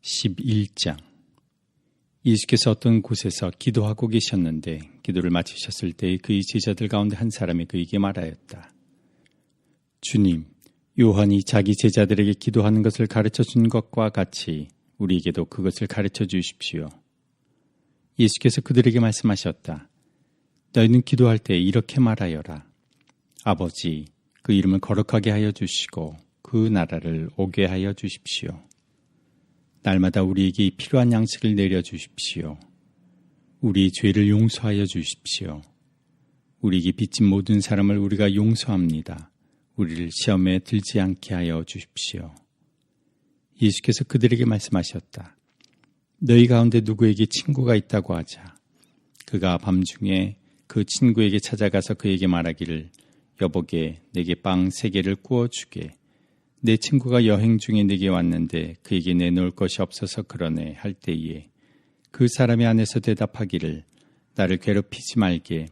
11장. 예수께서 어떤 곳에서 기도하고 계셨는데 기도를 마치셨을 때 그의 제자들 가운데 한 사람이 그에게 말하였다. 주님, 요한이 자기 제자들에게 기도하는 것을 가르쳐 준 것과 같이 우리에게도 그것을 가르쳐 주십시오. 예수께서 그들에게 말씀하셨다. 너희는 기도할 때 이렇게 말하여라. 아버지, 그 이름을 거룩하게 하여 주시고 그 나라를 오게 하여 주십시오. 날마다 우리에게 필요한 양식을 내려주십시오. 우리 죄를 용서하여 주십시오. 우리에게 빚진 모든 사람을 우리가 용서합니다. 우리를 시험에 들지 않게 하여 주십시오. 예수께서 그들에게 말씀하셨다. 너희 가운데 누구에게 친구가 있다고 하자. 그가 밤중에 그 친구에게 찾아가서 그에게 말하기를 여보게 내게 빵 3개를 구워주게. 내 친구가 여행 중에 내게 왔는데 그에게 내놓을 것이 없어서 그러네 할 때에 그 사람이 안에서 대답하기를 나를 괴롭히지 말게.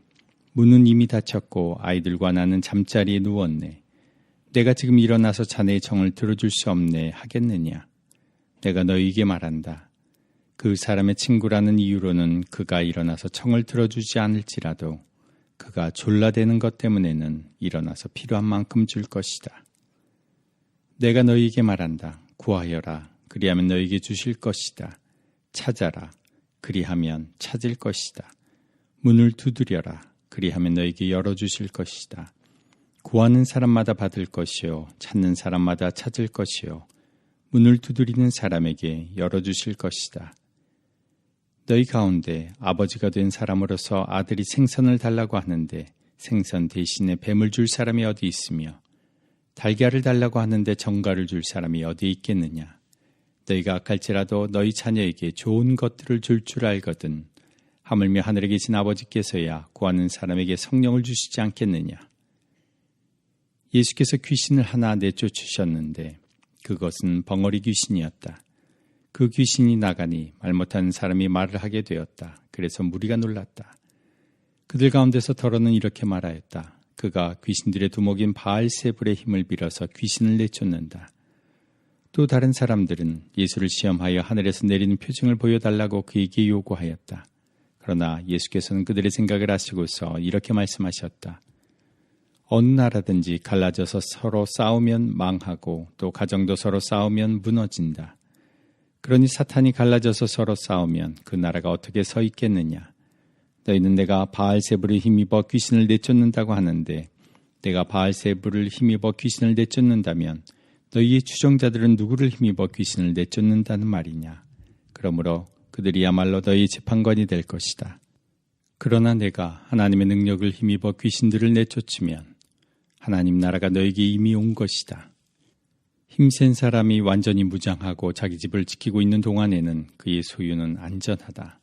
문은 이미 닫혔고 아이들과 나는 잠자리에 누웠네. 내가 지금 일어나서 자네의 정을 들어줄 수 없네 하겠느냐. 내가 너희에게 말한다. 그 사람의 친구라는 이유로는 그가 일어나서 청을 들어주지 않을지라도 그가 졸라대는 것 때문에는 일어나서 필요한 만큼 줄 것이다. 내가 너희에게 말한다. 구하여라. 그리하면 너희에게 주실 것이다. 찾아라. 그리하면 찾을 것이다. 문을 두드려라. 그리하면 너희에게 열어주실 것이다. 구하는 사람마다 받을 것이요. 찾는 사람마다 찾을 것이요. 문을 두드리는 사람에게 열어주실 것이다. 너희 가운데 아버지가 된 사람으로서 아들이 생선을 달라고 하는데 생선 대신에 뱀을 줄 사람이 어디 있으며 달걀을 달라고 하는데 정갈을 줄 사람이 어디 있겠느냐. 너희가 악할지라도 너희 자녀에게 좋은 것들을 줄 줄 알거든 하물며 하늘에 계신 아버지께서야 구하는 사람에게 성령을 주시지 않겠느냐. 예수께서 귀신을 하나 내쫓으셨는데 그것은 벙어리 귀신이었다. 그 귀신이 나가니 말 못하는 사람이 말을 하게 되었다. 그래서 무리가 놀랐다. 그들 가운데서 더러는 이렇게 말하였다. 그가 귀신들의 두목인 바알세불의 힘을 빌어서 귀신을 내쫓는다. 또 다른 사람들은 예수를 시험하여 하늘에서 내리는 표징을 보여달라고 그에게 요구하였다. 그러나 예수께서는 그들의 생각을 아시고서 이렇게 말씀하셨다. 어느 나라든지 갈라져서 서로 싸우면 망하고 또 가정도 서로 싸우면 무너진다. 그러니 사탄이 갈라져서 서로 싸우면 그 나라가 어떻게 서 있겠느냐. 너희는 내가 바알세불을 힘입어 귀신을 내쫓는다고 하는데 내가 바알세불을 힘입어 귀신을 내쫓는다면 너희의 추종자들은 누구를 힘입어 귀신을 내쫓는다는 말이냐. 그러므로 그들이야말로 너희의 재판관이 될 것이다. 그러나 내가 하나님의 능력을 힘입어 귀신들을 내쫓으면 하나님 나라가 너희에게 이미 온 것이다. 힘센 사람이 완전히 무장하고 자기 집을 지키고 있는 동안에는 그의 소유는 안전하다.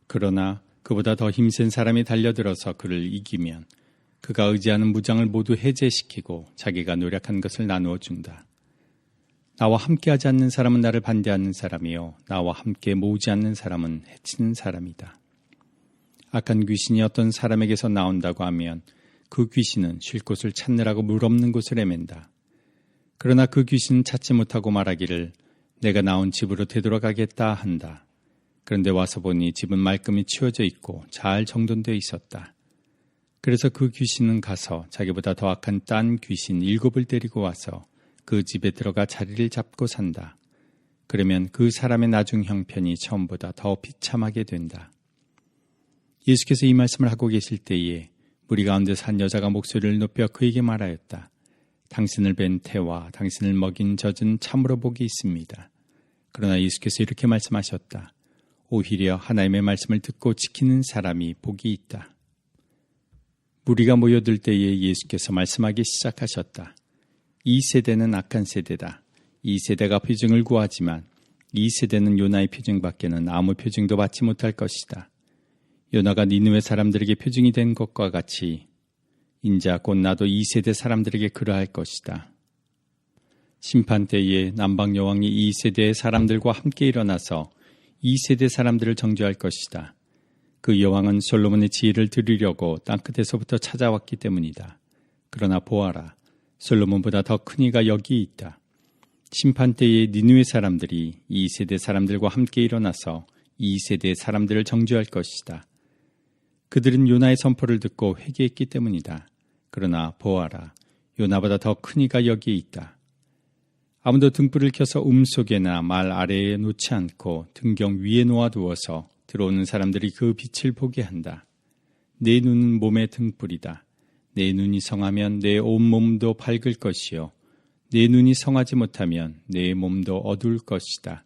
그러나 그보다 더 힘센 사람이 달려들어서 그를 이기면 그가 의지하는 무장을 모두 해제시키고 자기가 노력한 것을 나누어 준다. 나와 함께하지 않는 사람은 나를 반대하는 사람이요 나와 함께 모으지 않는 사람은 해치는 사람이다. 악한 귀신이 어떤 사람에게서 나온다고 하면 그 귀신은 쉴 곳을 찾느라고 물 없는 곳을 헤맨다. 그러나 그 귀신은 찾지 못하고 말하기를 내가 나온 집으로 되돌아가겠다 한다. 그런데 와서 보니 집은 말끔히 치워져 있고 잘 정돈되어 있었다. 그래서 그 귀신은 가서 자기보다 더 악한 딴 귀신 7을 데리고 와서 그 집에 들어가 자리를 잡고 산다. 그러면 그 사람의 나중 형편이 처음보다 더 비참하게 된다. 예수께서 이 말씀을 하고 계실 때에 무리 가운데서 한 여자가 목소리를 높여 그에게 말하였다. 당신을 뵌 태와 당신을 먹인 젖은 참으로 복이 있습니다. 그러나 예수께서 이렇게 말씀하셨다. 오히려 하나님의 말씀을 듣고 지키는 사람이 복이 있다. 무리가 모여들 때에 예수께서 말씀하기 시작하셨다. 이 세대는 악한 세대다. 이 세대가 표징을 구하지만 이 세대는 요나의 표징밖에는 아무 표징도 받지 못할 것이다. 요나가 니느웨 사람들에게 표징이 된 것과 같이 인자 곧 나도 이 세대 사람들에게 그러할 것이다. 심판 때에 남방 여왕이 이 세대의 사람들과 함께 일어나서 이 세대 사람들을 정죄할 것이다. 그 여왕은 솔로몬의 지혜를 들으려고 땅끝에서부터 찾아왔기 때문이다. 그러나 보아라, 솔로몬보다 더 큰 이가 여기 있다. 심판 때에 니느웨 사람들이 이 세대 사람들과 함께 일어나서 이 세대 사람들을 정죄할 것이다. 그들은 요나의 선포를 듣고 회개했기 때문이다. 그러나 보아라, 요나보다 더 큰 이가 여기에 있다. 아무도 등불을 켜서 속에나 말 아래에 놓지 않고 등경 위에 놓아두어서 들어오는 사람들이 그 빛을 보게 한다. 내 눈은 몸의 등불이다. 내 눈이 성하면 내 온몸도 밝을 것이요. 내 눈이 성하지 못하면 내 몸도 어두울 것이다.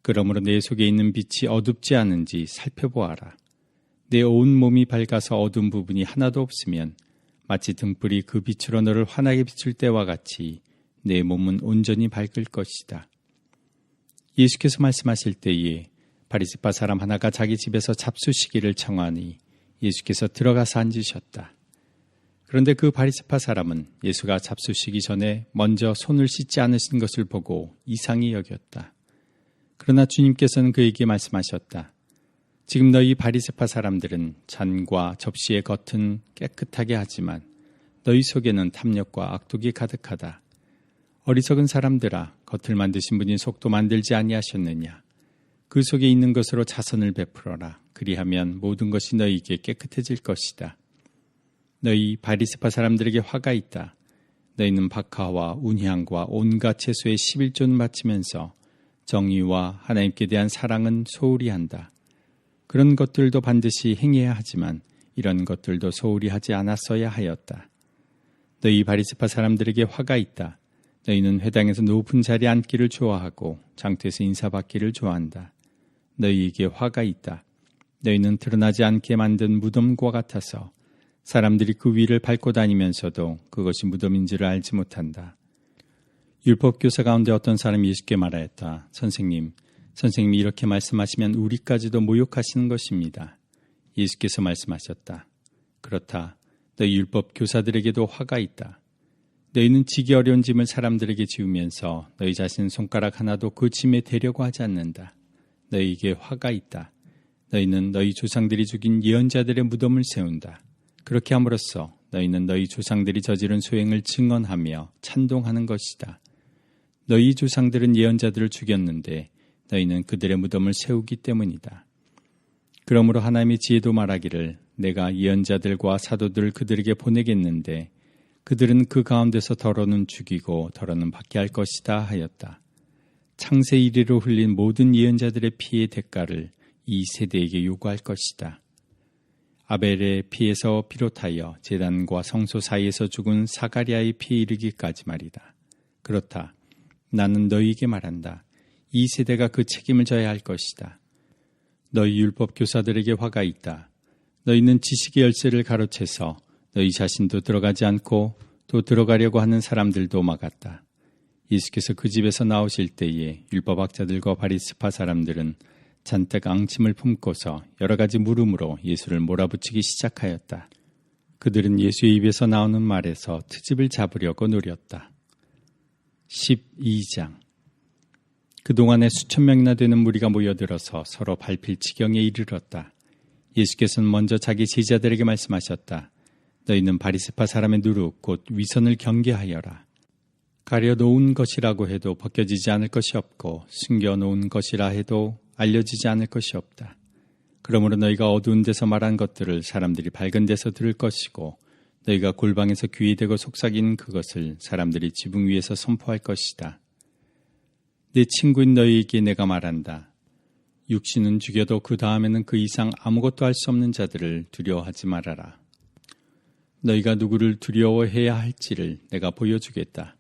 그러므로 내 속에 있는 빛이 어둡지 않은지 살펴보아라. 내 온몸이 밝아서 어두운 부분이 하나도 없으면 마치 등불이 그 빛으로 너를 환하게 비출 때와 같이 내 몸은 온전히 밝을 것이다. 예수께서 말씀하실 때에 바리새파 사람 하나가 자기 집에서 잡수시기를 청하니 예수께서 들어가서 앉으셨다. 그런데 그 바리새파 사람은 예수가 잡수시기 전에 먼저 손을 씻지 않으신 것을 보고 이상히 여겼다. 그러나 주님께서는 그에게 말씀하셨다. 지금 너희 바리새파 사람들은 잔과 접시의 겉은 깨끗하게 하지만 너희 속에는 탐욕과 악독이 가득하다. 어리석은 사람들아, 겉을 만드신 분이 속도 만들지 아니하셨느냐. 그 속에 있는 것으로 자선을 베풀어라. 그리하면 모든 것이 너희에게 깨끗해질 것이다. 너희 바리새파 사람들에게 화가 있다. 너희는 박하와 운향과 온갖 채소의 11조는 바치면서 정의와 하나님께 대한 사랑은 소홀히 한다. 그런 것들도 반드시 행해야 하지만 이런 것들도 소홀히 하지 않았어야 하였다. 너희 바리새파 사람들에게 화가 있다. 너희는 회당에서 높은 자리에 앉기를 좋아하고 장터에서 인사받기를 좋아한다. 너희에게 화가 있다. 너희는 드러나지 않게 만든 무덤과 같아서 사람들이 그 위를 밟고 다니면서도 그것이 무덤인지를 알지 못한다. 율법교사 가운데 어떤 사람이 예수께 말하였다. 선생님이 이렇게 말씀하시면 우리까지도 모욕하시는 것입니다. 예수께서 말씀하셨다. 그렇다. 너희 율법교사들에게도 화가 있다. 너희는 지기 어려운 짐을 사람들에게 지우면서 너희 자신 손가락 하나도 그 짐에 대려고 하지 않는다. 너희에게 화가 있다. 너희는 너희 조상들이 죽인 예언자들의 무덤을 세운다. 그렇게 함으로써 너희는 너희 조상들이 저지른 소행을 증언하며 찬동하는 것이다. 너희 조상들은 예언자들을 죽였는데 너희는 그들의 무덤을 세우기 때문이다. 그러므로 하나님의 지혜도 말하기를 내가 예언자들과 사도들을 그들에게 보내겠는데 그들은 그 가운데서 더러는 죽이고 더러는 받게 할 것이다 하였다. 창세 이래로 흘린 모든 예언자들의 피의 대가를 이 세대에게 요구할 것이다. 아벨의 피에서 비롯하여 제단과 성소 사이에서 죽은 사가랴의 피에 이르기까지 말이다. 그렇다. 나는 너희에게 말한다. 이 세대가 그 책임을 져야 할 것이다. 너희 율법 교사들에게 화가 있다. 너희는 지식의 열쇠를 가로채서 너희 자신도 들어가지 않고 또 들어가려고 하는 사람들도 막았다. 예수께서 그 집에서 나오실 때에 율법학자들과 바리새파 사람들은 잔뜩 앙침을 품고서 여러 가지 물음으로 예수를 몰아붙이기 시작하였다. 그들은 예수의 입에서 나오는 말에서 트집을 잡으려고 노렸다. 12장. 그동안에 수천 명이나 되는 무리가 모여들어서 서로 밟힐 지경에 이르렀다. 예수께서는 먼저 자기 제자들에게 말씀하셨다. 너희는 바리새파 사람의 누룩 곧 위선을 경계하여라. 가려놓은 것이라고 해도 벗겨지지 않을 것이 없고 숨겨놓은 것이라 해도 알려지지 않을 것이 없다. 그러므로 너희가 어두운 데서 말한 것들을 사람들이 밝은 데서 들을 것이고 너희가 골방에서 귀에 대고 속삭이는 그것을 사람들이 지붕 위에서 선포할 것이다. 내 친구인 너희에게 내가 말한다. 육신은 죽여도 그 다음에는 그 이상 아무것도 할 수 없는 자들을 두려워하지 말아라. 너희가 누구를 두려워해야 할지를 내가 보여주겠다.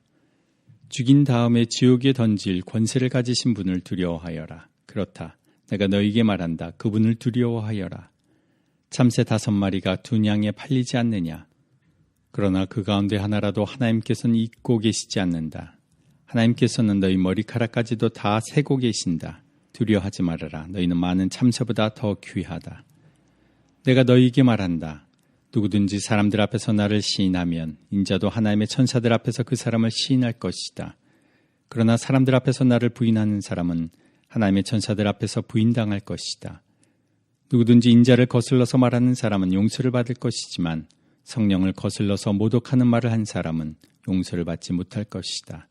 죽인 다음에 지옥에 던질 권세를 가지신 분을 두려워하여라. 그렇다. 내가 너희에게 말한다. 그분을 두려워하여라. 참새 5마리가 2냥에 팔리지 않느냐. 그러나 그 가운데 하나라도 하나님께서는 잊고 계시지 않는다. 하나님께서는 너희 머리카락까지도 다 세고 계신다. 두려워하지 말아라. 너희는 많은 참새보다 더 귀하다. 내가 너희에게 말한다. 누구든지 사람들 앞에서 나를 시인하면 인자도 하나님의 천사들 앞에서 그 사람을 시인할 것이다. 그러나 사람들 앞에서 나를 부인하는 사람은 하나님의 천사들 앞에서 부인당할 것이다. 누구든지 인자를 거슬러서 말하는 사람은 용서를 받을 것이지만 성령을 거슬러서 모독하는 말을 한 사람은 용서를 받지 못할 것이다.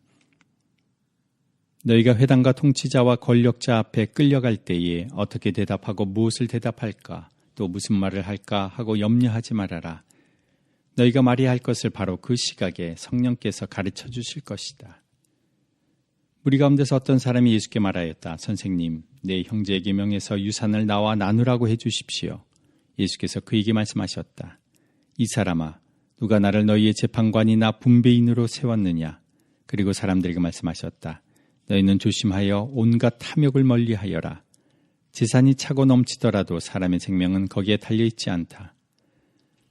너희가 회당과 통치자와 권력자 앞에 끌려갈 때에 어떻게 대답하고 무엇을 대답할까, 또 무슨 말을 할까 하고 염려하지 말아라. 너희가 말해야 할 것을 바로 그 시각에 성령께서 가르쳐 주실 것이다. 무리 가운데서 어떤 사람이 예수께 말하였다. 선생님, 내 형제에게 명해서 유산을 나와 나누라고 해 주십시오. 예수께서 그에게 말씀하셨다. 이 사람아, 누가 나를 너희의 재판관이나 분배인으로 세웠느냐? 그리고 사람들에게 말씀하셨다. 너희는 조심하여 온갖 탐욕을 멀리하여라. 재산이 차고 넘치더라도 사람의 생명은 거기에 달려있지 않다.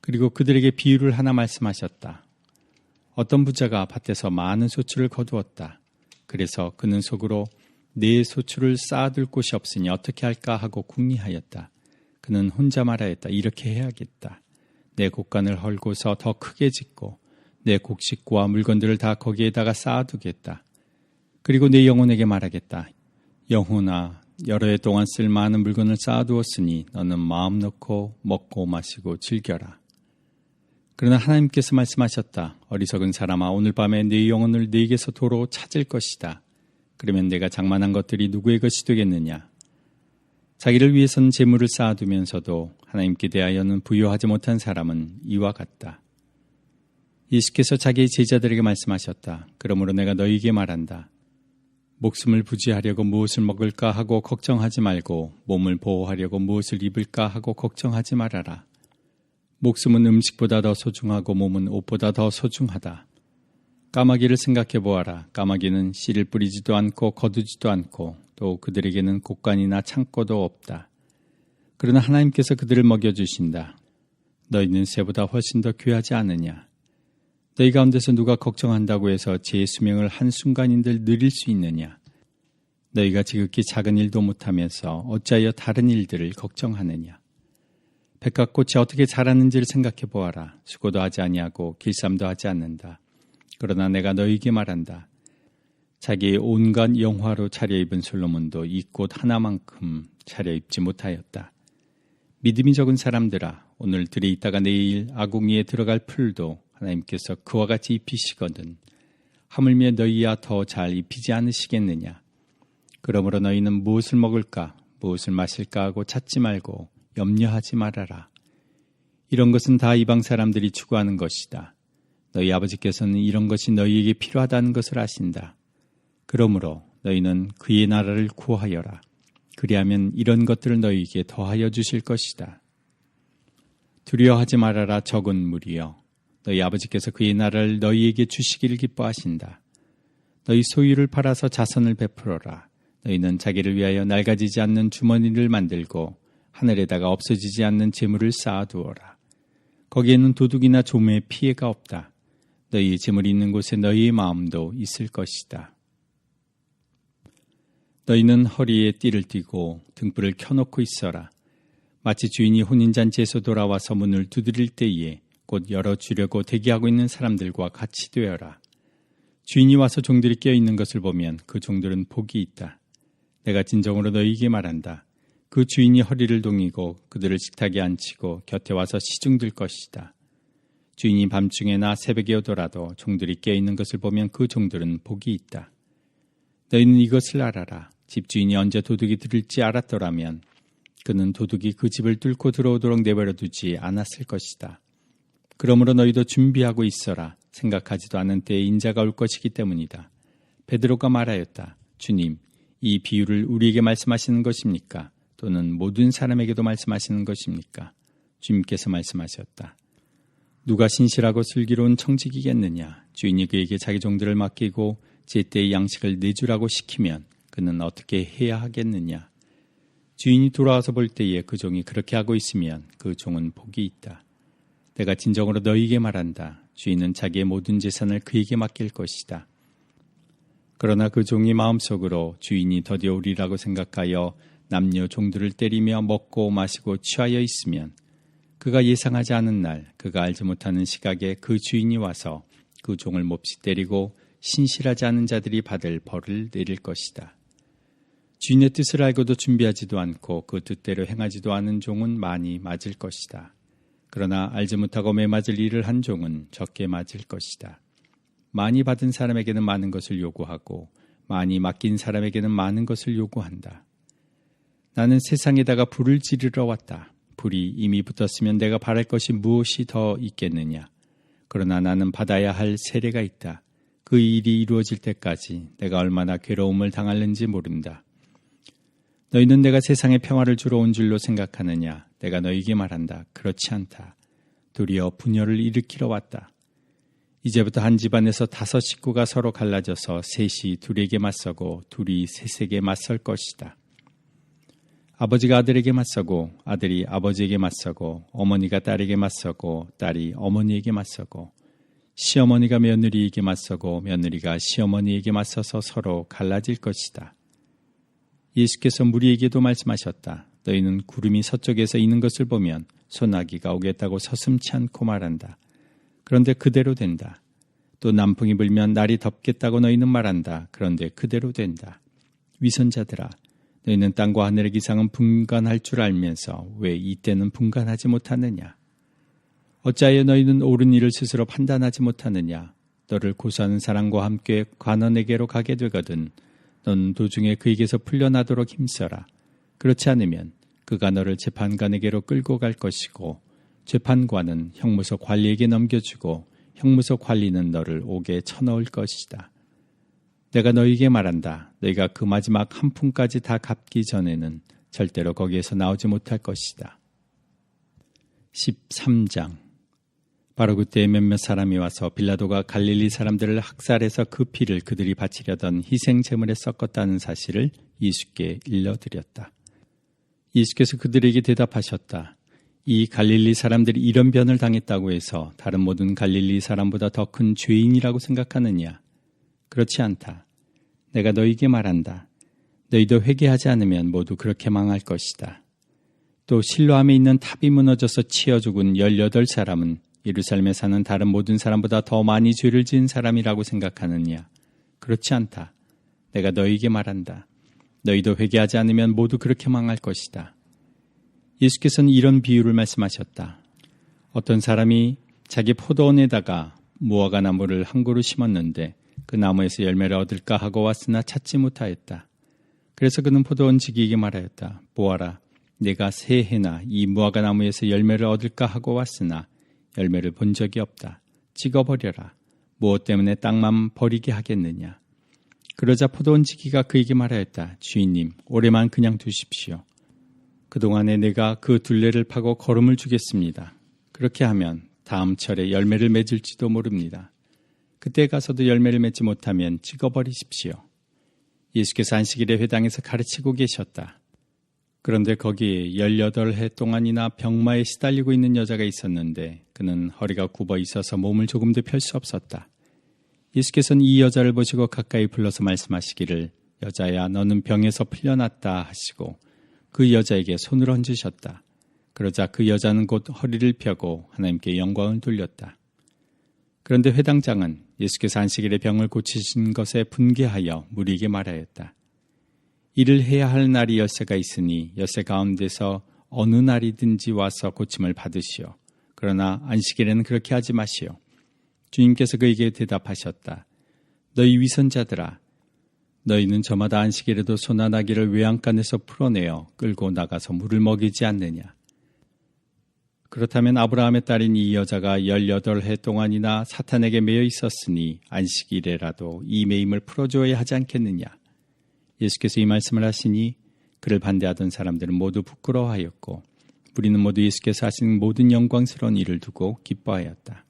그리고 그들에게 비유를 하나 말씀하셨다. 어떤 부자가 밭에서 많은 소출을 거두었다. 그래서 그는 속으로 내 소출을 쌓아둘 곳이 없으니 어떻게 할까 하고 궁리하였다. 그는 혼자 말하였다. 이렇게 해야겠다. 내 곡간을 헐고서 더 크게 짓고 내 곡식과 물건들을 다 거기에다가 쌓아두겠다. 그리고 내 영혼에게 말하겠다. 영혼아, 여러 해 동안 쓸 많은 물건을 쌓아두었으니 너는 마음 놓고 먹고 마시고 즐겨라. 그러나 하나님께서 말씀하셨다. 어리석은 사람아, 오늘 밤에 네 영혼을 네게서 도로 찾을 것이다. 그러면 내가 장만한 것들이 누구의 것이 되겠느냐? 자기를 위해서는 재물을 쌓아두면서도 하나님께 대하여는 부여하지 못한 사람은 이와 같다. 예수께서 자기의 제자들에게 말씀하셨다. 그러므로 내가 너희에게 말한다. 목숨을 부지하려고 무엇을 먹을까 하고 걱정하지 말고 몸을 보호하려고 무엇을 입을까 하고 걱정하지 말아라. 목숨은 음식보다 더 소중하고 몸은 옷보다 더 소중하다. 까마귀를 생각해 보아라. 까마귀는 씨를 뿌리지도 않고 거두지도 않고 또 그들에게는 곡간이나 창고도 없다. 그러나 하나님께서 그들을 먹여주신다. 너희는 새보다 훨씬 더 귀하지 않느냐. 너희 가운데서 누가 걱정한다고 해서 제 수명을 한순간인들 늘릴 수 있느냐. 너희가 지극히 작은 일도 못하면서 어찌하여 다른 일들을 걱정하느냐. 백합꽃이 어떻게 자라는지를 생각해 보아라. 수고도 하지 아니하고 길쌈도 하지 않는다. 그러나 내가 너희에게 말한다. 자기의 온갖 영화로 차려입은 솔로몬도 이 꽃 하나만큼 차려입지 못하였다. 믿음이 적은 사람들아, 오늘 들에 있다가 내일 아궁이에 들어갈 풀도 하나님께서 그와 같이 입히시거든 하물며 너희야 더 잘 입히지 않으시겠느냐. 그러므로 너희는 무엇을 먹을까 무엇을 마실까 하고 찾지 말고 염려하지 말아라. 이런 것은 다 이방 사람들이 추구하는 것이다. 너희 아버지께서는 이런 것이 너희에게 필요하다는 것을 아신다. 그러므로 너희는 그의 나라를 구하여라. 그리하면 이런 것들을 너희에게 더하여 주실 것이다. 두려워하지 말아라. 적은 무리여. 너희 아버지께서 그의 나라를 너희에게 주시기를 기뻐하신다. 너희 소유를 팔아서 자선을 베풀어라. 너희는 자기를 위하여 낡아지지 않는 주머니를 만들고 하늘에다가 없어지지 않는 재물을 쌓아두어라. 거기에는 도둑이나 조매의 피해가 없다. 너희의 재물이 있는 곳에 너희의 마음도 있을 것이다. 너희는 허리에 띠를 띠고 등불을 켜놓고 있어라. 마치 주인이 혼인잔치에서 돌아와서 문을 두드릴 때에 곧 열어주려고 대기하고 있는 사람들과 같이 되어라. 주인이 와서 종들이 깨어있는 것을 보면 그 종들은 복이 있다. 내가 진정으로 너희에게 말한다. 그 주인이 허리를 동이고 그들을 식탁에 앉히고 곁에 와서 시중들 것이다. 주인이 밤중에나 새벽에 오더라도 종들이 깨어있는 것을 보면 그 종들은 복이 있다. 너희는 이것을 알아라. 집주인이 언제 도둑이 들을지 알았더라면 그는 도둑이 그 집을 뚫고 들어오도록 내버려 두지 않았을 것이다. 그러므로 너희도 준비하고 있어라. 생각하지도 않은 때에 인자가 올 것이기 때문이다. 베드로가 말하였다. 주님, 이 비유를 우리에게 말씀하시는 것입니까? 또는 모든 사람에게도 말씀하시는 것입니까? 주님께서 말씀하셨다. 누가 신실하고 슬기로운 청직이겠느냐? 주인이 그에게 자기 종들을 맡기고 제때의 양식을 내주라고 시키면 그는 어떻게 해야 하겠느냐? 주인이 돌아와서 볼 때에 그 종이 그렇게 하고 있으면 그 종은 복이 있다. 내가 진정으로 너희에게 말한다. 주인은 자기의 모든 재산을 그에게 맡길 것이다. 그러나 그 종이 마음속으로 주인이 더디어 오리라고 생각하여 남녀 종들을 때리며 먹고 마시고 취하여 있으면 그가 예상하지 않은 날 그가 알지 못하는 시각에 그 주인이 와서 그 종을 몹시 때리고 신실하지 않은 자들이 받을 벌을 내릴 것이다. 주인의 뜻을 알고도 준비하지도 않고 그 뜻대로 행하지도 않은 종은 많이 맞을 것이다. 그러나 알지 못하고 매맞을 일을 한 종은 적게 맞을 것이다. 많이 받은 사람에게는 많은 것을 요구하고 많이 맡긴 사람에게는 많은 것을 요구한다. 나는 세상에다가 불을 지르러 왔다. 불이 이미 붙었으면 내가 바랄 것이 무엇이 더 있겠느냐. 그러나 나는 받아야 할 세례가 있다. 그 일이 이루어질 때까지 내가 얼마나 괴로움을 당할는지 모른다. 너희는 내가 세상에 평화를 주러 온 줄로 생각하느냐. 내가 너희에게 말한다. 그렇지 않다. 도리어 분열을 일으키러 왔다. 이제부터 한 집안에서 5 식구가 서로 갈라져서 셋이 둘에게 맞서고 둘이 셋에게 맞설 것이다. 아버지가 아들에게 맞서고 아들이 아버지에게 맞서고 어머니가 딸에게 맞서고 딸이 어머니에게 맞서고 시어머니가 며느리에게 맞서고 며느리가 시어머니에게 맞서서 서로 갈라질 것이다. 예수께서 무리에게도 말씀하셨다. 너희는 구름이 서쪽에서 이는 것을 보면 소나기가 오겠다고 서슴지 않고 말한다. 그런데 그대로 된다. 또 남풍이 불면 날이 덥겠다고 너희는 말한다. 그런데 그대로 된다. 위선자들아, 너희는 땅과 하늘의 기상은 분간할 줄 알면서 왜 이때는 분간하지 못하느냐? 어찌하여 너희는 옳은 일을 스스로 판단하지 못하느냐? 너를 고소하는 사람과 함께 관원에게로 가게 되거든 너는 도중에 그에게서 풀려나도록 힘써라. 그렇지 않으면 그가 너를 재판관에게로 끌고 갈 것이고 재판관은 형무소 관리에게 넘겨주고 형무소 관리는 너를 옥에 쳐넣을 것이다. 내가 너희에게 말한다. 너희가 그 마지막 한 푼까지 다 갚기 전에는 절대로 거기에서 나오지 못할 것이다. 13장. 바로 그때 몇몇 사람이 와서 빌라도가 갈릴리 사람들을 학살해서 그 피를 그들이 바치려던 희생 제물에 섞었다는 사실을 예수께 일러드렸다. 예수께서 그들에게 대답하셨다. 이 갈릴리 사람들이 이런 변을 당했다고 해서 다른 모든 갈릴리 사람보다 더 큰 죄인이라고 생각하느냐? 그렇지 않다. 내가 너희에게 말한다. 너희도 회개하지 않으면 모두 그렇게 망할 것이다. 또 실로암에 있는 탑이 무너져서 치여 죽은 18사람은 예루살렘에 사는 다른 모든 사람보다 더 많이 죄를 지은 사람이라고 생각하느냐? 그렇지 않다. 내가 너희에게 말한다. 너희도 회개하지 않으면 모두 그렇게 망할 것이다. 예수께서는 이런 비유를 말씀하셨다. 어떤 사람이 자기 포도원에다가 무화과 나무를 한 그루 심었는데 그 나무에서 열매를 얻을까 하고 왔으나 찾지 못하였다. 그래서 그는 포도원 지기에게 말하였다. 보아라, 내가 새해나 이 무화과 나무에서 열매를 얻을까 하고 왔으나 열매를 본 적이 없다. 찍어버려라. 무엇 때문에 땅만 버리게 하겠느냐. 그러자 포도원 지기가 그에게 말하였다. 주인님, 올해만 그냥 두십시오. 그동안에 내가 그 둘레를 파고 거름을 주겠습니다. 그렇게 하면 다음 철에 열매를 맺을지도 모릅니다. 그때 가서도 열매를 맺지 못하면 찍어버리십시오. 예수께서 안식일에 회당에서 가르치고 계셨다. 그런데 거기에 18해 동안이나 병마에 시달리고 있는 여자가 있었는데 그는 허리가 굽어 있어서 몸을 조금도 펼 수 없었다. 예수께서는 이 여자를 보시고 가까이 불러서 말씀하시기를 여자야 너는 병에서 풀려났다 하시고 그 여자에게 손을 얹으셨다. 그러자 그 여자는 곧 허리를 펴고 하나님께 영광을 돌렸다. 그런데 회당장은 예수께서 안식일에 병을 고치신 것에 분개하여 무리에게 말하였다. 이를 해야 할 날이 엿새가 있으니 엿새 가운데서 어느 날이든지 와서 고침을 받으시오. 그러나 안식일에는 그렇게 하지 마시오. 주님께서 그에게 대답하셨다. 너희 위선자들아, 너희는 저마다 안식일에도 소나 나귀를 외양간에서 풀어내어 끌고 나가서 물을 먹이지 않느냐. 그렇다면 아브라함의 딸인 이 여자가 18해 동안이나 사탄에게 매여 있었으니 안식일에라도 이 매임을 풀어줘야 하지 않겠느냐. 예수께서 이 말씀을 하시니 그를 반대하던 사람들은 모두 부끄러워하였고 우리는 모두 예수께서 하신 모든 영광스러운 일을 두고 기뻐하였다.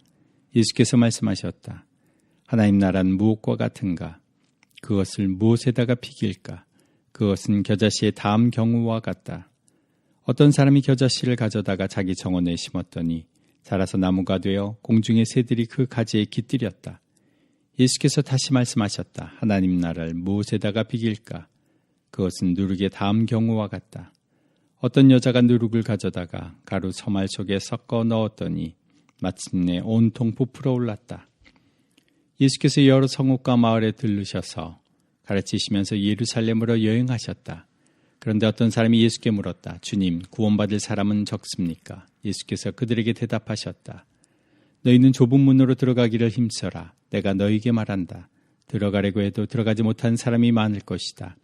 예수께서 말씀하셨다. 하나님 나라는 무엇과 같은가? 그것을 무엇에다가 비길까? 그것은 겨자씨의 다음 경우와 같다. 어떤 사람이 겨자씨를 가져다가 자기 정원에 심었더니 자라서 나무가 되어 공중의 새들이 그 가지에 깃들였다. 예수께서 다시 말씀하셨다. 하나님 나라를 무엇에다가 비길까? 그것은 누룩의 다음 경우와 같다. 어떤 여자가 누룩을 가져다가 가루 서말 속에 섞어 넣었더니 마침내 온통 부풀어 올랐다. 예수께서 여러 성읍과 마을에 들르셔서 가르치시면서 예루살렘으로 여행하셨다. 그런데 어떤 사람이 예수께 물었다. 주님, 구원받을 사람은 적습니까? 예수께서 그들에게 대답하셨다. 너희는 좁은 문으로 들어가기를 힘써라. 내가 너희에게 말한다. 들어가려고 해도 들어가지 못한 사람이 많을 것이다.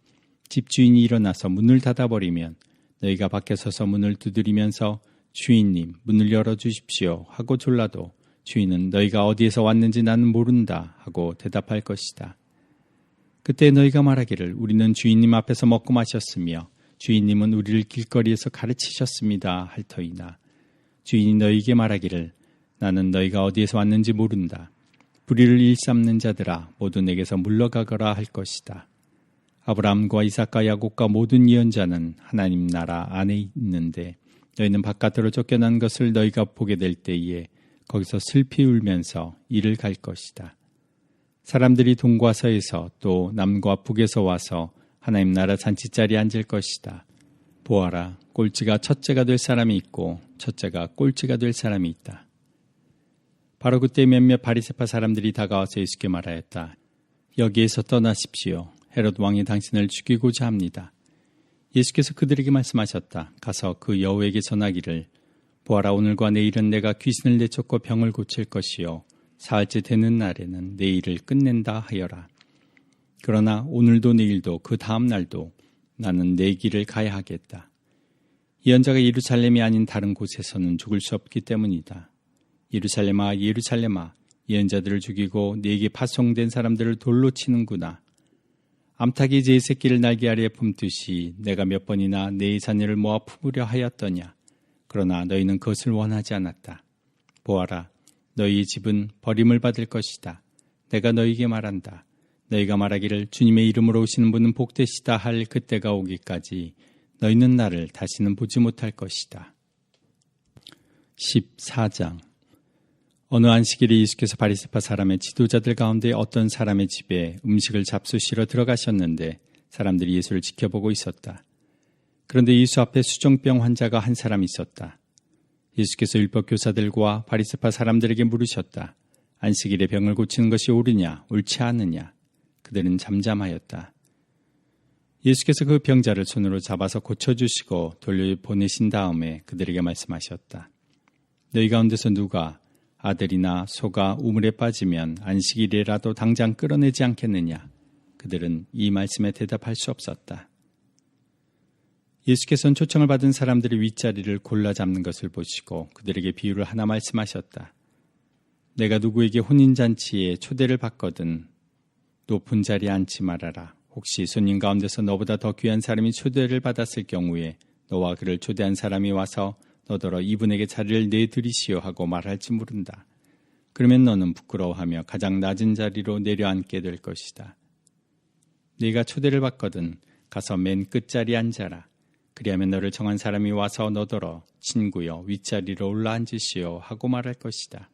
집주인이 일어나서 문을 닫아버리면 너희가 밖에 서서 문을 두드리면서 주인님 문을 열어주십시오 하고 졸라도 주인은 너희가 어디에서 왔는지 나는 모른다 하고 대답할 것이다. 그때 너희가 말하기를 우리는 주인님 앞에서 먹고 마셨으며 주인님은 우리를 길거리에서 가르치셨습니다 할 터이나 주인이 너희에게 말하기를 나는 너희가 어디에서 왔는지 모른다. 불의를 일삼는 자들아 모두 내게서 물러가거라 할 것이다. 아브라함과 이삭과 야곱과 모든 예언자는 하나님 나라 안에 있는데 너희는 바깥으로 쫓겨난 것을 너희가 보게 될 때에 거기서 슬피 울면서 이를 갈 것이다. 사람들이 동과 서에서 또 남과 북에서 와서 하나님 나라 잔치자리에 앉을 것이다. 보아라, 꼴찌가 첫째가 될 사람이 있고 첫째가 꼴찌가 될 사람이 있다. 바로 그때 몇몇 바리새파 사람들이 다가와서 예수께 말하였다. 여기에서 떠나십시오. 헤롯 왕이 당신을 죽이고자 합니다. 예수께서 그들에게 말씀하셨다. 가서 그 여우에게 전하기를 보아라, 오늘과 내일은 내가 귀신을 내쫓고 병을 고칠 것이요 사흘째 되는 날에는 내 일을 끝낸다 하여라. 그러나 오늘도 내일도 그 다음 날도 나는 내 길을 가야 하겠다. 예언자가 예루살렘이 아닌 다른 곳에서는 죽을 수 없기 때문이다. 예루살렘아 예루살렘아 예언자들을 죽이고 네게 파송된 사람들을 돌로 치는구나. 암탉이 제 새끼를 날개 아래에 품듯이 내가 몇 번이나 내 자녀를 모아 품으려 하였더냐. 그러나 너희는 그것을 원하지 않았다. 보아라, 너희의 집은 버림을 받을 것이다. 내가 너희에게 말한다. 너희가 말하기를 주님의 이름으로 오시는 분은 복되시다 할 그때가 오기까지 너희는 나를 다시는 보지 못할 것이다. 14장. 어느 안식일에 예수께서 바리새파 사람의 지도자들 가운데 어떤 사람의 집에 음식을 잡수시러 들어가셨는데 사람들이 예수를 지켜보고 있었다. 그런데 예수 앞에 수종병 환자가 한 사람 있었다. 예수께서 율법교사들과 바리새파 사람들에게 물으셨다. 안식일에 병을 고치는 것이 옳으냐 옳지 않느냐. 그들은 잠잠하였다. 예수께서 그 병자를 손으로 잡아서 고쳐주시고 돌려보내신 다음에 그들에게 말씀하셨다. 너희 가운데서 누가 아들이나 소가 우물에 빠지면 안식일이라도 당장 끌어내지 않겠느냐. 그들은 이 말씀에 대답할 수 없었다. 예수께서는 초청을 받은 사람들이 윗자리를 골라 잡는 것을 보시고 그들에게 비유를 하나 말씀하셨다. 내가 누구에게 혼인잔치에 초대를 받거든 높은 자리에 앉지 말아라. 혹시 손님 가운데서 너보다 더 귀한 사람이 초대를 받았을 경우에 너와 그를 초대한 사람이 와서 너더러 이분에게 자리를 내드리시오 하고 말할지 모른다. 그러면 너는 부끄러워하며 가장 낮은 자리로 내려앉게 될 것이다. 네가 초대를 받거든 가서 맨 끝자리에 앉아라. 그리하면 너를 정한 사람이 와서 너더러 친구여 윗자리로 올라앉으시오 하고 말할 것이다.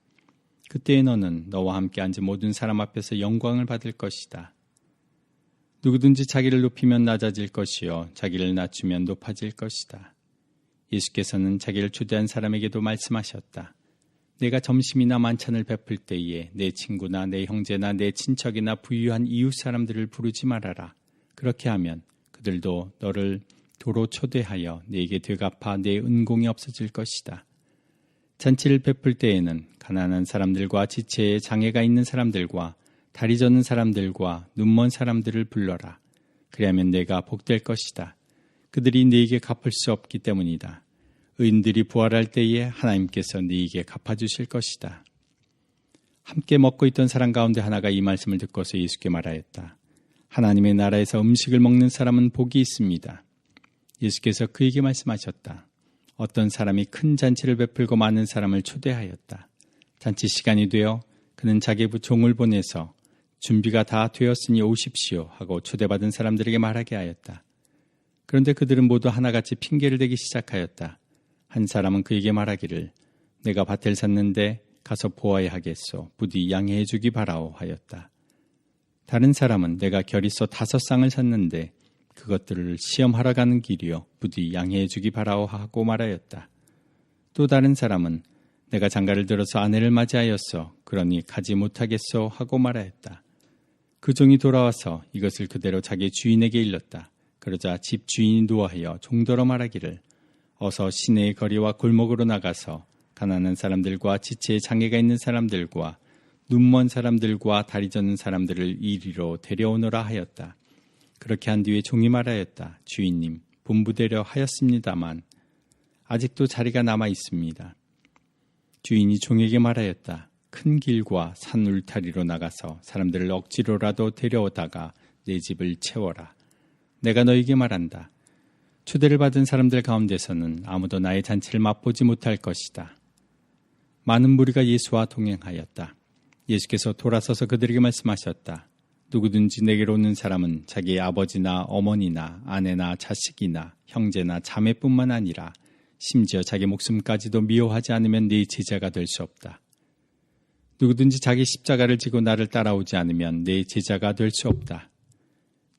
그때에 너는 너와 함께 앉은 모든 사람 앞에서 영광을 받을 것이다. 누구든지 자기를 높이면 낮아질 것이요 자기를 낮추면 높아질 것이다. 예수께서는 자기를 초대한 사람에게도 말씀하셨다. 내가 점심이나 만찬을 베풀 때에 내 친구나 내 형제나 내 친척이나 부유한 이웃 사람들을 부르지 말아라. 그렇게 하면 그들도 너를 도로 초대하여 네게 되갚아 내 은공이 없어질 것이다. 잔치를 베풀 때에는 가난한 사람들과 지체에 장애가 있는 사람들과 다리 저는 사람들과 눈먼 사람들을 불러라. 그리하면 내가 복될 것이다. 그들이 네게 갚을 수 없기 때문이다. 의인들이 부활할 때에 하나님께서 네게 갚아주실 것이다. 함께 먹고 있던 사람 가운데 하나가 이 말씀을 듣고서 예수께 말하였다. 하나님의 나라에서 음식을 먹는 사람은 복이 있습니다. 예수께서 그에게 말씀하셨다. 어떤 사람이 큰 잔치를 베풀고 많은 사람을 초대하였다. 잔치 시간이 되어 그는 자기 종을 보내서 준비가 다 되었으니 오십시오 하고 초대받은 사람들에게 말하게 하였다. 그런데 그들은 모두 하나같이 핑계를 대기 시작하였다. 한 사람은 그에게 말하기를 내가 밭을 샀는데 가서 보아야 하겠소. 부디 양해해 주기 바라오 하였다. 다른 사람은 내가 결의소 5쌍을 샀는데 그것들을 시험하러 가는 길이요. 부디 양해해 주기 바라오 하고 말하였다. 또 다른 사람은 내가 장가를 들어서 아내를 맞이하였소. 그러니 가지 못하겠소 하고 말하였다. 그 종이 돌아와서 이것을 그대로 자기 주인에게 일렀다. 그러자 집 주인이 노하여 종더러 말하기를 어서 시내의 거리와 골목으로 나가서 가난한 사람들과 지체에 장애가 있는 사람들과 눈먼 사람들과 다리 젖는 사람들을 이리로 데려오너라 하였다. 그렇게 한 뒤에 종이 말하였다. 주인님, 분부대로 하였습니다만 아직도 자리가 남아 있습니다. 주인이 종에게 말하였다. 큰 길과 산 울타리로 나가서 사람들을 억지로라도 데려오다가 내 집을 채워라. 내가 너에게 말한다. 초대를 받은 사람들 가운데서는 아무도 나의 잔치를 맛보지 못할 것이다. 많은 무리가 예수와 동행하였다. 예수께서 돌아서서 그들에게 말씀하셨다. 누구든지 내게로 오는 사람은 자기의 아버지나 어머니나 아내나 자식이나 형제나 자매뿐만 아니라 심지어 자기 목숨까지도 미워하지 않으면 네 제자가 될 수 없다. 누구든지 자기 십자가를 지고 나를 따라오지 않으면 네 제자가 될 수 없다.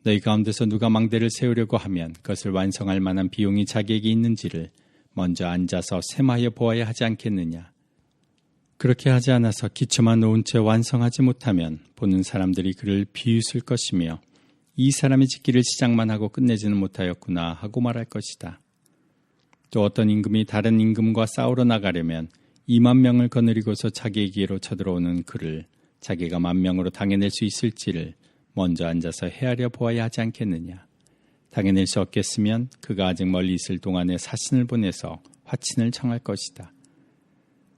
너희 가운데서 누가 망대를 세우려고 하면 그것을 완성할 만한 비용이 자기에게 있는지를 먼저 앉아서 셈하여 보아야 하지 않겠느냐. 그렇게 하지 않아서 기초만 놓은 채 완성하지 못하면 보는 사람들이 그를 비웃을 것이며 이 사람이 짓기를 시작만 하고 끝내지는 못하였구나 하고 말할 것이다. 또 어떤 임금이 다른 임금과 싸우러 나가려면 2만 명을 거느리고서 자기에게로 쳐들어오는 그를 자기가 10,000명으로 당해낼 수 있을지를 먼저 앉아서 헤아려 보아야 하지 않겠느냐. 당해낼 수 없겠으면 그가 아직 멀리 있을 동안에 사신을 보내서 화친을 청할 것이다.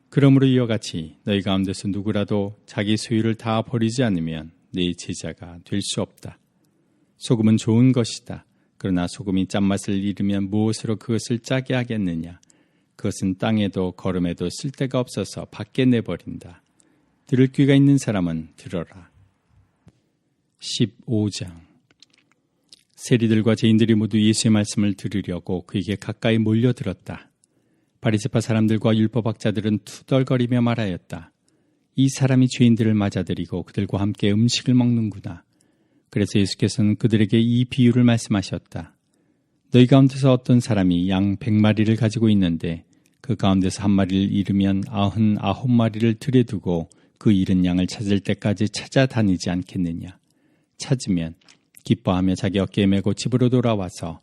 그러므로 이와 같이 너희 가운데서 누구라도 자기 소유를 다 버리지 않으면 네 제자가 될 수 없다. 소금은 좋은 것이다. 그러나 소금이 짠맛을 잃으면 무엇으로 그것을 짜게 하겠느냐. 그것은 땅에도 거름에도 쓸데가 없어서 밖에 내버린다. 들을 귀가 있는 사람은 들어라. 15장. 세리들과 죄인들이 모두 예수의 말씀을 들으려고 그에게 가까이 몰려들었다. 바리새파 사람들과 율법학자들은 투덜거리며 말하였다. 이 사람이 죄인들을 맞아들이고 그들과 함께 음식을 먹는구나. 그래서 예수께서는 그들에게 이 비유를 말씀하셨다. 너희 가운데서 어떤 사람이 양 100마리를 가지고 있는데 그 가운데서 한 마리를 잃으면 99마리를 들에 두고 그 잃은 양을 찾을 때까지 찾아다니지 않겠느냐. 찾으면 기뻐하며 자기 어깨에 메고 집으로 돌아와서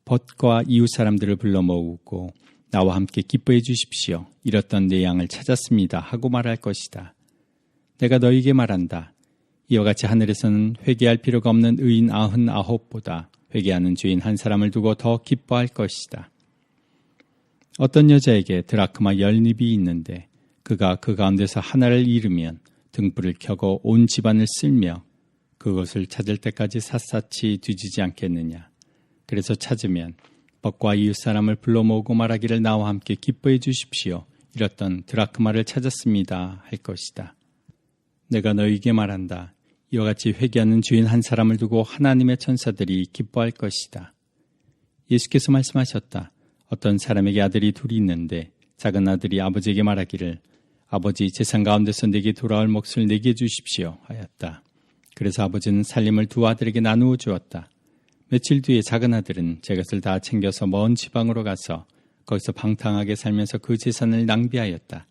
벗과 이웃 사람들을 불러 모으고 나와 함께 기뻐해 주십시오. 잃었던 내 양을 찾았습니다. 하고 말할 것이다. 내가 너희에게 말한다. 이와 같이 하늘에서는 회개할 필요가 없는 의인 99보다 회개하는 죄인 한 사람을 두고 더 기뻐할 것이다. 어떤 여자에게 드라크마 10립이 있는데 그가 그 가운데서 하나를 잃으면 등불을 켜고 온 집안을 쓸며 그것을 찾을 때까지 샅샅이 뒤지지 않겠느냐. 그래서 찾으면 벗과 이웃 사람을 불러 모으고 말하기를 나와 함께 기뻐해 주십시오. 잃었던 드라크마를 찾았습니다. 할 것이다. 내가 너희에게 말한다. 이와 같이 회개하는 죄인 한 사람을 두고 하나님의 천사들이 기뻐할 것이다. 예수께서 말씀하셨다. 어떤 사람에게 아들이 둘이 있는데 작은 아들이 아버지에게 말하기를 아버지 재산 가운데서 내게 돌아올 몫을 내게 주십시오 하였다. 그래서 아버지는 살림을 두 아들에게 나누어 주었다. 며칠 뒤에 작은 아들은 제 것을 다 챙겨서 먼 지방으로 가서 거기서 방탕하게 살면서 그 재산을 낭비하였다.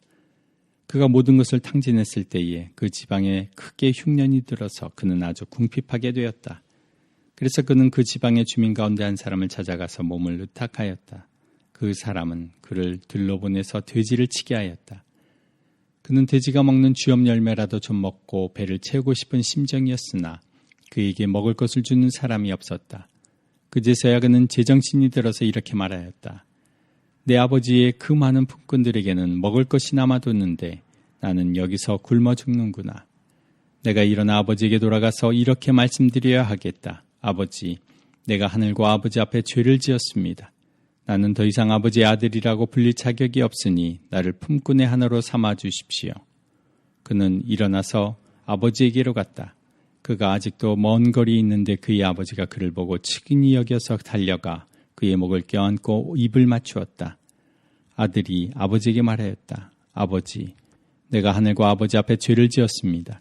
그가 모든 것을 탕진했을 때에 그 지방에 크게 흉년이 들어서 그는 아주 궁핍하게 되었다. 그래서 그는 그 지방의 주민 가운데 한 사람을 찾아가서 몸을 의탁하였다. 그 사람은 그를 들러보내서 돼지를 치게 하였다. 그는 돼지가 먹는 쥐업 열매라도 좀 먹고 배를 채우고 싶은 심정이었으나 그에게 먹을 것을 주는 사람이 없었다. 그제서야 그는 제정신이 들어서 이렇게 말하였다. 내 아버지의 그 많은 품꾼들에게는 먹을 것이 남아뒀는데 나는 여기서 굶어 죽는구나. 내가 일어나 아버지에게 돌아가서 이렇게 말씀드려야 하겠다. 아버지, 내가 하늘과 아버지 앞에 죄를 지었습니다. 나는 더 이상 아버지의 아들이라고 불릴 자격이 없으니 나를 품꾼의 하나로 삼아 주십시오. 그는 일어나서 아버지에게로 갔다. 그가 아직도 먼 거리에 있는데 그의 아버지가 그를 보고 측은히 여겨서 달려가 그의 목을 껴안고 입을 맞추었다. 아들이 아버지에게 말하였다. 아버지, 내가 하늘과 아버지 앞에 죄를 지었습니다.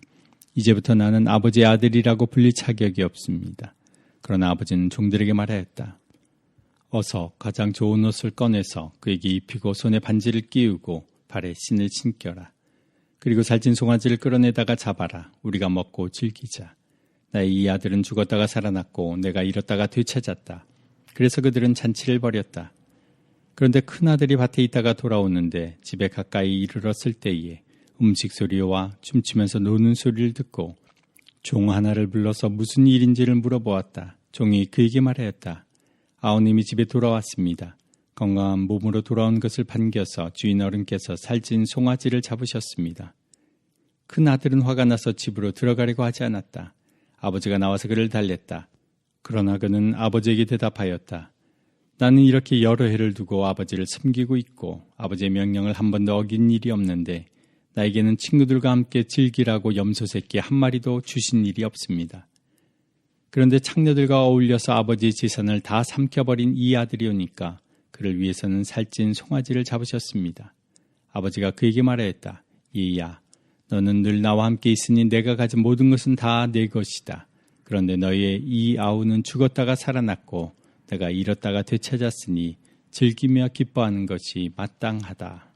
이제부터 나는 아버지의 아들이라고 불릴 자격이 없습니다. 그러나 아버지는 종들에게 말하였다. 어서 가장 좋은 옷을 꺼내서 그에게 입히고 손에 반지를 끼우고 발에 신을 신겨라. 그리고 살찐 송아지를 끌어내다가 잡아라. 우리가 먹고 즐기자. 나의 이 아들은 죽었다가 살아났고 내가 잃었다가 되찾았다. 그래서 그들은 잔치를 벌였다. 그런데 큰아들이 밭에 있다가 돌아오는데 집에 가까이 이르렀을 때에 음식 소리와 춤추면서 노는 소리를 듣고 종 하나를 불러서 무슨 일인지를 물어보았다. 종이 그에게 말하였다. 아우님이 집에 돌아왔습니다. 건강한 몸으로 돌아온 것을 반겨서 주인 어른께서 살찐 송아지를 잡으셨습니다. 큰 아들은 화가 나서 집으로 들어가려고 하지 않았다. 아버지가 나와서 그를 달랬다. 그러나 그는 아버지에게 대답하였다. 나는 이렇게 여러 해를 두고 아버지를 섬기고 있고 아버지의 명령을 한 번도 어긴 일이 없는데 나에게는 친구들과 함께 즐기라고 염소 새끼 한 마리도 주신 일이 없습니다. 그런데 창녀들과 어울려서 아버지의 재산을 다 삼켜버린 이 아들이 오니까 그를 위해서는 살찐 송아지를 잡으셨습니다. 아버지가 그에게 말하였다. 얘야, 너는 늘 나와 함께 있으니 내가 가진 모든 것은 다 내 것이다. 그런데 너의 이 아우는 죽었다가 살아났고 내가 잃었다가 되찾았으니 즐기며 기뻐하는 것이 마땅하다.